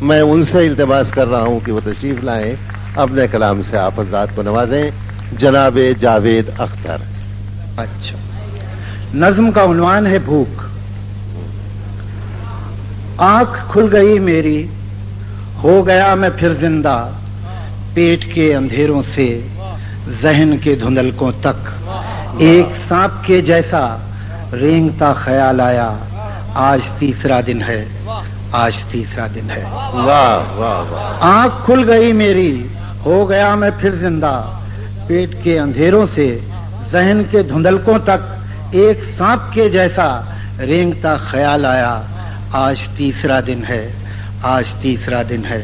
میں ان سے التماس کر رہا ہوں کہ وہ تشریف لائیں، اپنے کلام سے آپ حضرات کو نوازیں. جناب جاوید اختر. اچھا، نظم کا عنوان ہے بھوک. آنکھ کھل گئی میری، ہو گیا میں پھر زندہ، پیٹ کے اندھیروں سے ذہن کے دھندلکوں تک. ایک سانپ کے جیسا رینگتا خیال آیا، آج تیسرا دن ہے، آج تیسرا دن ہے. واہ واہ واہ. آنکھ کھل گئی میری، ہو گیا میں پھر زندہ، پیٹ کے اندھیروں سے ذہن کے دھندلکوں تک. ایک سانپ کے جیسا رینگتا خیال آیا، آج تیسرا دن ہے، آج تیسرا دن ہے.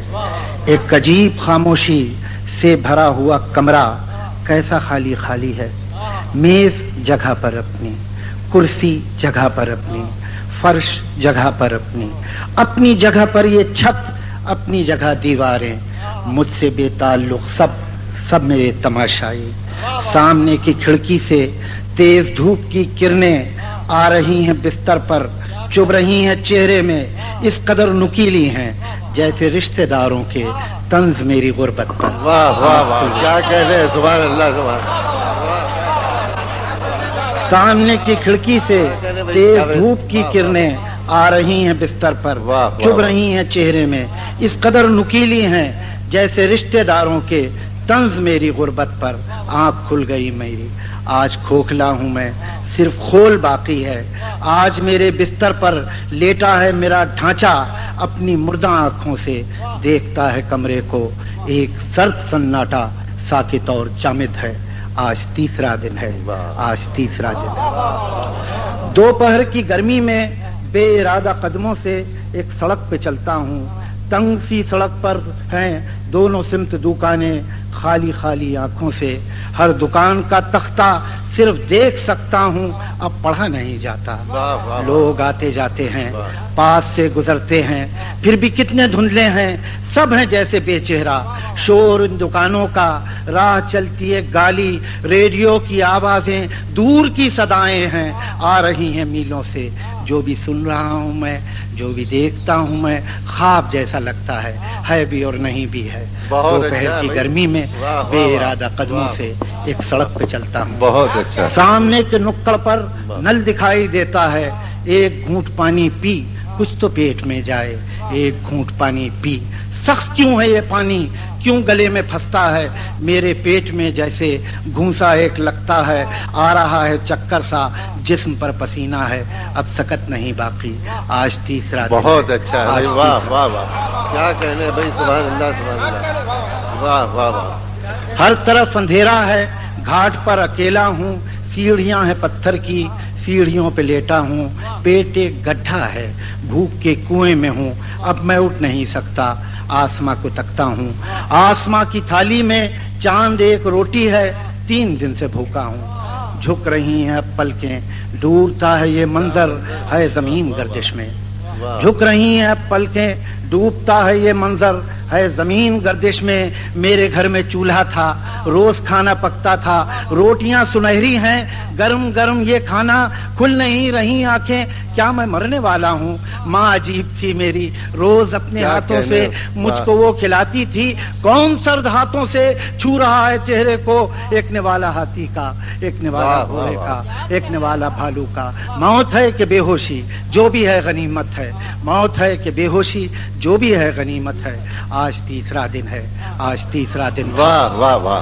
ایک عجیب خاموشی سے بھرا ہوا کمرہ کیسا خالی خالی ہے. میز جگہ پر اپنی، کرسی جگہ پر اپنی، فرش جگہ پر اپنی، اپنی جگہ پر یہ چھت، اپنی جگہ دیواریں. مجھ سے بے تعلق سب میرے تماشائی. سامنے کی کھڑکی سے تیز دھوپ کی کرنیں آ رہی ہیں بستر پر، چبھ رہی ہیں چہرے میں، اس قدر نکیلی ہیں جیسے رشتہ داروں کے طنز میری غربت پر. واہ واہ واہ، کیا کہنے ہیں، سبحان اللہ سبحان اللہ. سامنے کی کھڑکی سے تیز دھوپ کی کرنیں آ رہی ہیں بستر پر، چبھ رہی ہیں چہرے میں، اس قدر نکیلی ہیں جیسے رشتہ داروں کے طنز میری غربت پر. آنکھ کھل گئی میری، آج کھوکھلا ہوں میں، صرف کھول باقی ہے. آج میرے بستر پر لیٹا ہے میرا ڈھانچہ، اپنی مردہ آنکھوں سے دیکھتا ہے کمرے کو. ایک سرد سناٹا ساکت اور جامد ہے. آج تیسرا دن ہے، آج تیسرا دن ہے. دوپہر کی گرمی میں بے ارادہ قدموں سے ایک سڑک پہ چلتا ہوں. تنگ سی سڑک پر ہیں دونوں سمت دکانیں، خالی خالی آنکھوں سے. ہر دکان کا تختہ صرف دیکھ سکتا ہوں، اب پڑھا نہیں جاتا. لوگ آتے جاتے ہیں، پاس سے گزرتے ہیں، پھر بھی کتنے دھندلے ہیں، سب ہیں جیسے بے چہرہ. شور ان دکانوں کا، راہ چلتی ہے گالی، ریڈیو کی آوازیں، دور کی صدائیں ہیں، آ رہی ہیں میلوں سے. جو بھی سن رہا ہوں میں، جو بھی دیکھتا ہوں میں، خواب جیسا لگتا ہے بھی اور نہیں بھی ہے. دوپہر کی گرمی میں بے ارادہ قدموں سے ایک سڑک پہ چلتا ہوں. بہت اچھا. سامنے کے نکڑ پر نل دکھائی دیتا ہے. ایک گھونٹ پانی پی، کچھ تو پیٹ میں جائے. ایک گھونٹ پانی پی. سخت کیوں ہے یہ پانی، کیوں گلے میں پھنستا ہے میرے پیٹ میں جیسے گھونسا ایک لگتا ہے. آ رہا ہے چکر سا، جسم پر پسینہ ہے، اب سکت نہیں باقی. آج تیسرا دن. بہت اچھا. واہ واہ واہ، کیا کہنے بھائی، سبحان اللہ سبحان اللہ. واہ واہ واہ. ہر طرف اندھیرا ہے، گھاٹ پر اکیلا ہوں. سیڑھیاں ہیں پتھر کی، سیڑھیوں پہ لیٹا ہوں. پیٹ ایک گڈھا ہے، بھوک کے کنویں میں ہوں، اب میں اٹھ نہیں سکتا. آسماں کو تکتا ہوں، آسماں کی تھالی میں چاند ایک روٹی ہے. 3 دن سے بھوکا ہوں. جھک رہی ہیں اب پلکیں، ڈوبتا ہے یہ منظر ہے زمین گردش میں. جھک رہی ہیں اب پلکیں، ڈوبتا ہے یہ منظر ہے زمین گردش میں. میرے گھر میں چولہا تھا، روز کھانا پکتا تھا. روٹیاں سنہری ہیں، گرم گرم یہ کھانا. کھل نہیں رہی آنکھیں، کیا میں مرنے والا ہوں. ماں عجیب تھی میری، روز اپنے ہاتھوں سے مجھ کو وہ کھلاتی تھی. کون سرد ہاتھوں سے چھو رہا ہے چہرے کو. ایک نوالا ہاتھی کا، ایک نوالا گھوڑے کا، ایک نوالا بھالو کا. موت ہے کہ بے ہوشی، جو بھی ہے غنیمت ہے. موت ہے کہ بے ہوشی، جو بھی ہے غنیمت ہے. آج تیسرا دن ہے، آج تیسرا دن. واہ واہ واہ.